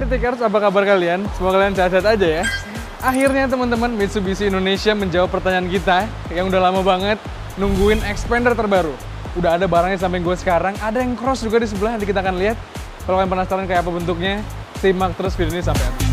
Kritikers, apa kabar kalian? Semoga kalian sehat-sehat aja ya. Akhirnya teman-teman, Mitsubishi Indonesia menjawab pertanyaan kita yang udah lama banget nungguin expander terbaru. Udah ada barangnya samping gue sekarang, ada yang cross juga di sebelah, nanti kita akan lihat. Kalau kalian penasaran kayak apa bentuknya, simak terus video ini sampai habis.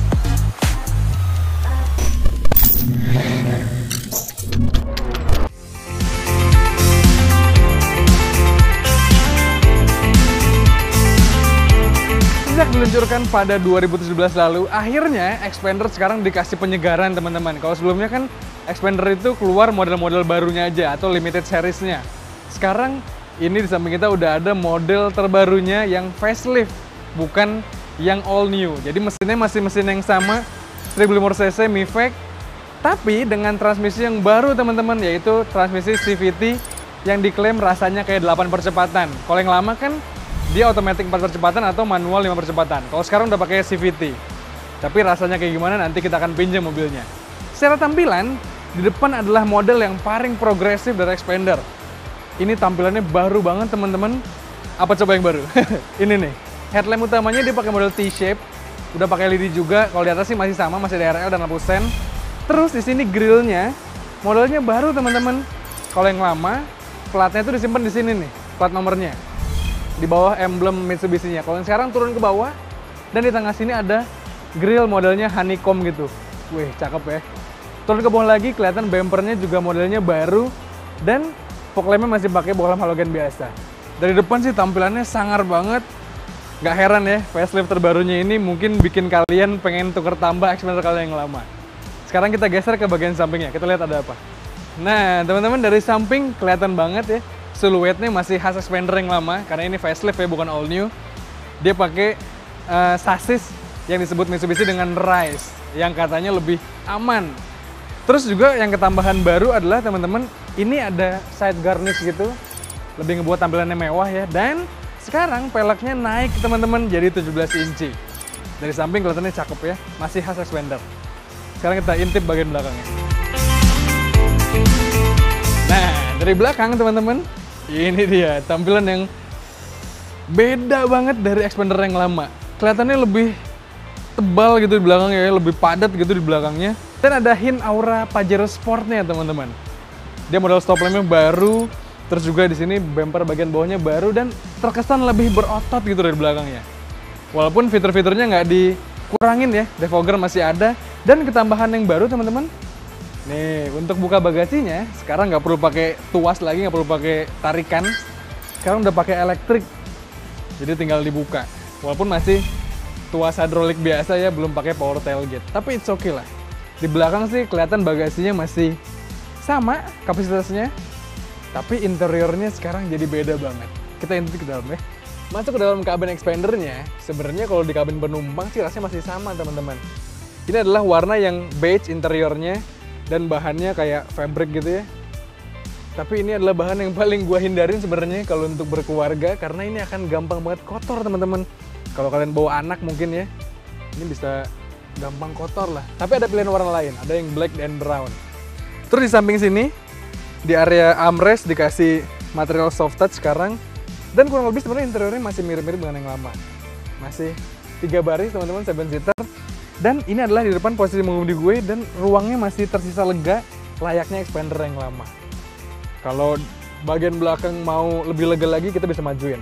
Sejak diluncurkan pada 2017 lalu, akhirnya expander sekarang dikasih penyegaran teman-teman. Kalau sebelumnya kan expander itu keluar model-model barunya aja atau limited seriesnya. Sekarang ini di samping kita udah ada model terbarunya yang facelift, bukan yang all new. Jadi mesinnya masih mesin yang sama, 1500 cc MIVEC, tapi dengan transmisi yang baru teman-teman, yaitu transmisi CVT yang diklaim rasanya kayak 8 percepatan. Kalau yang lama kan dia otomatis 4 percepatan atau manual 5 percepatan. Kalau sekarang udah pakai CVT. Tapi rasanya kayak gimana nanti kita akan pinjam mobilnya. Secara tampilan, di depan adalah model yang paling progresif dari expander. Ini tampilannya baru banget teman-teman. Apa coba yang baru? Ini nih. Headlamp utamanya dia pakai model T-shape. Udah pakai LED juga. Kalau di atas sih masih sama, masih ada RL dan lampu sen. Terus di sini grillnya, modelnya baru teman-teman. Kalau yang lama, platnya itu disimpan di sini nih, plat nomornya. Di bawah emblem Mitsubishi-nya. Kalau yang sekarang turun ke bawah, dan di tengah sini ada grill modelnya honeycomb gitu. Wih, cakep ya. Turun ke bawah lagi, kelihatan bumpernya juga modelnya baru, dan fog lamp-nya masih pakai bohlam halogen biasa. Dari depan sih tampilannya sangar banget. Gak heran ya, facelift terbarunya ini mungkin bikin kalian pengen tuker tambah expander kalian yang lama. Sekarang kita geser ke bagian sampingnya, kita lihat ada apa. Nah, teman-teman, dari samping kelihatan banget ya, siluetnya masih khas expander yang lama, karena ini facelift ya, bukan all new. Dia pakai sasis yang disebut Mitsubishi dengan Rise, yang katanya lebih aman. Terus juga yang ketambahan baru adalah teman-teman, ini ada side garnish gitu, lebih ngebuat tampilannya mewah ya. Dan sekarang peleknya naik teman-teman jadi 17 inci. Dari samping kelihatannya cakep ya, masih khas expander. Sekarang kita intip bagian belakangnya. Nah, dari belakang teman-teman, ini dia tampilan yang beda banget dari expander yang lama. Kelihatannya lebih tebal gitu di belakangnya ya, lebih padat gitu di belakangnya. Dan ada hint aura Pajero Sportnya teman-teman. Dia model stop lampnya baru, terus juga di sini bumper bagian bawahnya baru dan terkesan lebih berotot gitu dari belakangnya. Walaupun fitur-fiturnya nggak dikurangin ya, defogger masih ada. Dan ketambahan yang baru teman-teman, nih, untuk buka bagasinya, sekarang nggak perlu pakai tuas lagi, nggak perlu pakai tarikan. Sekarang udah pakai elektrik, jadi tinggal dibuka. Walaupun masih tuas hidrolik biasa ya, belum pakai power tailgate. Tapi it's okay lah. Di belakang sih kelihatan bagasinya masih sama kapasitasnya, tapi interiornya sekarang jadi beda banget. Kita intip ke dalam ya. Masuk ke dalam kabin expandernya, sebenarnya kalau di kabin penumpang sih rasanya masih sama teman-teman. Ini adalah warna yang beige interiornya, dan bahannya kayak fabric gitu ya. Tapi ini adalah bahan yang paling gua hindarin sebenarnya kalau untuk berkeluarga, karena ini akan gampang banget kotor teman-teman. Kalau kalian bawa anak mungkin ya, ini bisa gampang kotor lah. Tapi ada pilihan warna lain, ada yang black and brown. Terus di samping sini, di area armrest dikasih material soft touch sekarang. Dan kurang lebih sebenarnya interiornya masih mirip-mirip dengan yang lama. Masih 3 baris teman-teman, 7 seater. Dan ini adalah di depan posisi mengemudi gue, dan ruangnya masih tersisa lega, layaknya expander yang lama. Kalau bagian belakang mau lebih lega lagi, kita bisa majuin.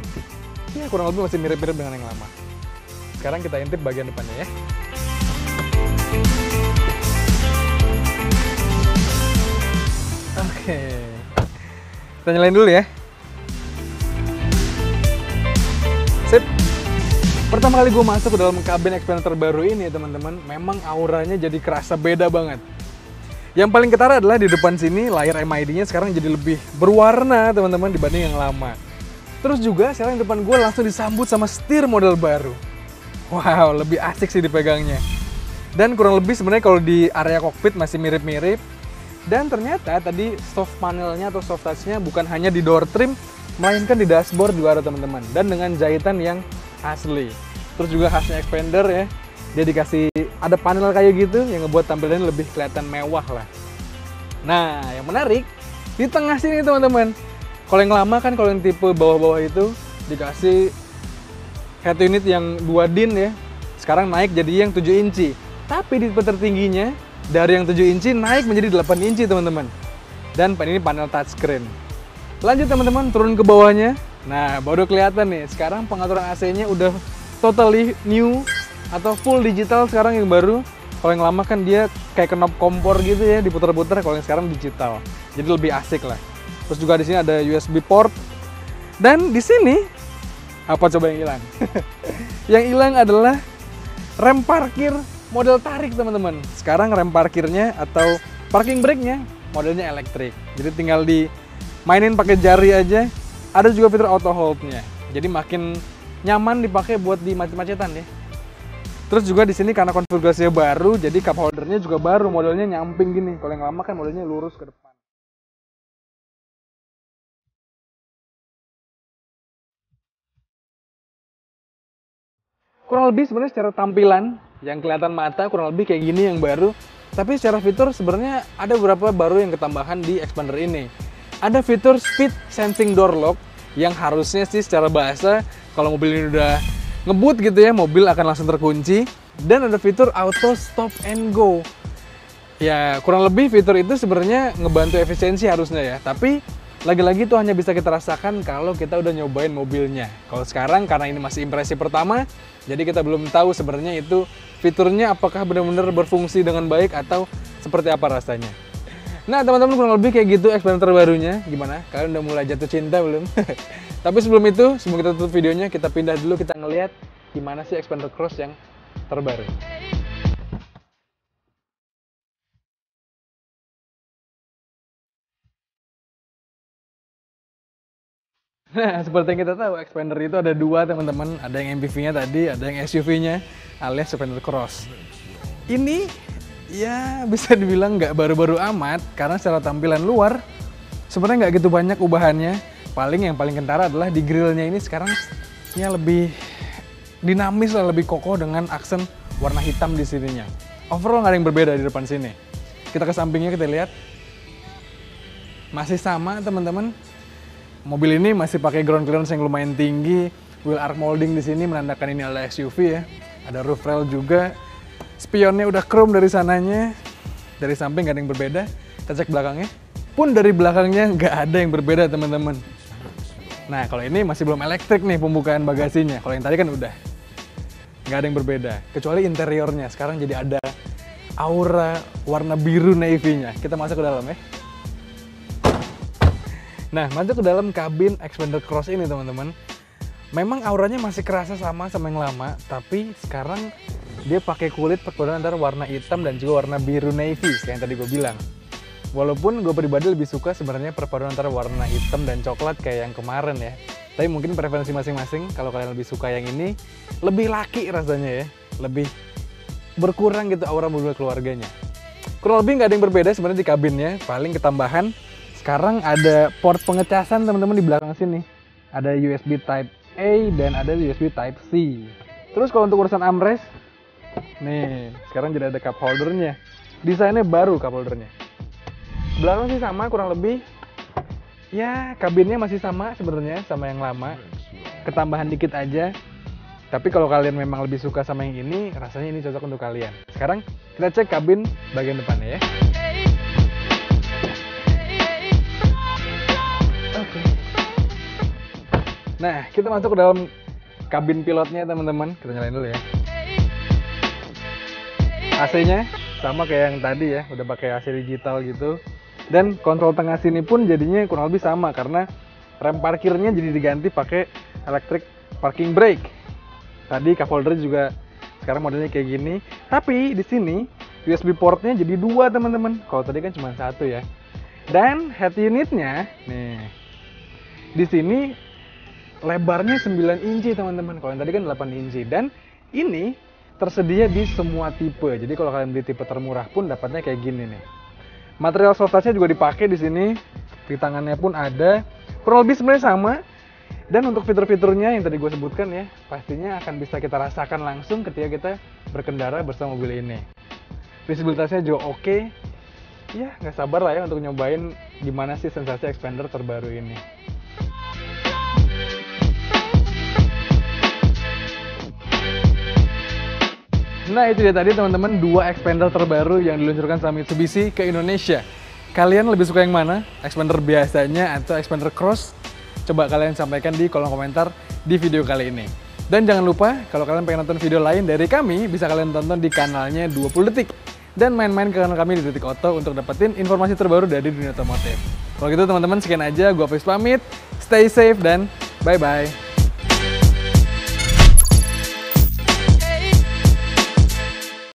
Ya kurang lebih masih mirip-mirip dengan yang lama. Sekarang kita intip bagian depannya ya. Oke. Kita nyalain dulu ya. Sip. Pertama kali gue masuk ke dalam kabin expander terbaru ini teman-teman, memang auranya jadi kerasa beda banget. Yang paling ketara adalah di depan sini layar MID-nya sekarang jadi lebih berwarna teman-teman dibanding yang lama. Terus juga sekarang di depan gue langsung disambut sama setir model baru. Wow, lebih asik sih dipegangnya. Dan kurang lebih sebenarnya kalau di area kokpit masih mirip-mirip. Dan ternyata tadi soft panelnya atau soft touch-nya bukan hanya di door trim, melainkan di dashboard juga ada teman-teman. Dan dengan jahitan yang asli. Terus juga khasnya expander ya, dia dikasih ada panel kayak gitu yang ngebuat tampilannya lebih kelihatan mewah lah. Nah, yang menarik di tengah sini teman-teman, kalau yang lama kan, kalau yang tipe bawah-bawah itu dikasih head unit yang 2 din ya. sekarang naik jadi yang 7 inci. Tapi di tipe tertingginya, dari yang 7 inci naik menjadi 8 inci teman-teman. Dan ini panel touchscreen. Lanjut teman-teman, turun ke bawahnya. Nah, baru kelihatan nih, sekarang pengaturan AC-nya udah totally new atau full digital sekarang yang baru. Kalau yang lama kan dia kayak knob kompor gitu ya, diputar-putar. Kalau yang sekarang digital, jadi lebih asik lah. Terus juga di sini ada USB port. Dan di sini apa coba yang hilang? Yang hilang adalah rem parkir model tarik teman-teman. Sekarang rem parkirnya atau parking brake-nya modelnya elektrik. Jadi tinggal dimainin pakai jari aja. Ada juga fitur auto hold-nya. Jadi makin nyaman dipakai buat di macet-macetan ya. Terus juga di sini karena konfigurasinya baru, jadi cup holdernya juga baru, modelnya nyamping gini. Kalau yang lama kan modelnya lurus ke depan. Kurang lebih sebenarnya secara tampilan yang kelihatan mata kurang lebih kayak gini yang baru. Tapi secara fitur sebenarnya ada beberapa baru yang ketambahan di Xpander ini. Ada fitur speed sensing door lock yang harusnya sih secara bahasa kalau mobil ini udah ngebut gitu ya, mobil akan langsung terkunci. Dan ada fitur auto stop and go. Ya kurang lebih fitur itu sebenarnya ngebantu efisiensi harusnya ya. Tapi lagi-lagi itu hanya bisa kita rasakan kalau kita udah nyobain mobilnya. Kalau sekarang karena ini masih impresi pertama, jadi kita belum tahu sebenarnya itu fiturnya apakah benar-benar berfungsi dengan baik atau seperti apa rasanya. Nah teman-teman, kurang lebih kayak gitu Xpander terbarunya. Gimana? Kalian udah mulai jatuh cinta belum? Tapi sebelum itu, sebelum kita tutup videonya, kita pindah dulu, kita ngeliat gimana sih Xpander Cross yang terbaru. Nah, seperti yang kita tahu, Xpander itu ada dua teman-teman. Ada yang MPV-nya tadi, ada yang SUV-nya, alias Xpander Cross. Ini ya bisa dibilang nggak baru-baru amat, karena secara tampilan luar sebenarnya nggak gitu banyak ubahannya. Yang paling kentara adalah di grillnya ini sekarang ya lebih dinamis lah, lebih kokoh dengan aksen warna hitam di sininya. Overall nggak ada yang berbeda di depan sini. Kita ke sampingnya, kita lihat. Masih sama teman-teman. Mobil ini masih pakai ground clearance yang lumayan tinggi, wheel arch molding di sini menandakan ini adalah SUV ya. Ada roof rail juga, spionnya udah chrome dari sananya, dari samping nggak ada yang berbeda. Kita cek belakangnya, pun dari belakangnya nggak ada yang berbeda teman-teman. Nah kalau ini masih belum elektrik nih pembukaan bagasinya, kalau yang tadi kan udah. Nggak ada yang berbeda, kecuali interiornya. Sekarang jadi ada aura warna biru navy-nya. Kita masuk ke dalam ya. Nah, masuk ke dalam kabin Xpander Cross ini teman-teman. Memang auranya masih kerasa sama yang lama, tapi sekarang dia pakai kulit perpaduan antara warna hitam dan juga warna biru navy, kayak yang tadi gue bilang. Walaupun gue pribadi lebih suka sebenarnya perpaduan antara warna hitam dan coklat kayak yang kemarin ya. Tapi mungkin preferensi masing-masing, kalau kalian lebih suka yang ini, lebih laki rasanya ya. Lebih berkurang gitu aura mobil keluarganya. Kurang lebih nggak ada yang berbeda sebenarnya di kabinnya, paling ketambahan. Sekarang ada port pengecasan teman-teman di belakang sini. Ada USB Type A dan ada USB Type C. Terus kalau untuk urusan armrest, nih sekarang jadi ada cup holdernya. Desainnya baru cup holdernya. Belakang sih sama kurang lebih. Ya kabinnya masih sama sebenarnya sama yang lama. Ketambahan dikit aja. Tapi kalau kalian memang lebih suka sama yang ini, rasanya ini cocok untuk kalian. Sekarang kita cek kabin bagian depannya ya. Nah, kita masuk ke dalam kabin pilotnya teman-teman. Kita nyalain dulu ya. AC-nya sama kayak yang tadi ya, udah pakai AC digital gitu. Dan kontrol tengah sini pun jadinya kurang lebih sama karena rem parkirnya jadi diganti pakai electric parking brake. Tadi cup holder juga sekarang modelnya kayak gini. Tapi di sini USB portnya jadi dua teman-teman. Kalau tadi kan cuma satu ya. Dan head unitnya nih di sini lebarnya 9 inci teman-teman. Kalau yang tadi kan 8 inci. Dan ini tersedia di semua tipe. Jadi kalau kalian beli tipe termurah pun dapatnya kayak gini nih. Material soft touch-nya juga dipakai di sini. Di tangannya pun ada. Kurang lebih sebenarnya sama. Dan untuk fitur-fiturnya yang tadi gue sebutkan ya, pastinya akan bisa kita rasakan langsung ketika kita berkendara bersama mobil ini. Visibilitasnya juga oke. Ya, nggak sabar lah ya untuk nyobain gimana sih sensasi Xpander terbaru ini. Nah itu dia tadi teman-teman, 2 expander terbaru yang diluncurkan sama Mitsubishi ke Indonesia. Kalian lebih suka yang mana? Expander biasanya atau expander cross? Coba kalian sampaikan di kolom komentar di video kali ini. Dan jangan lupa, kalau kalian pengen nonton video lain dari kami, bisa kalian tonton di kanalnya 20 Detik. Dan main-main ke kanal kami di Detik Auto untuk dapetin informasi terbaru dari dunia otomotif. Kalau gitu teman-teman, sekian aja. Gua Faiz pamit, stay safe dan bye-bye.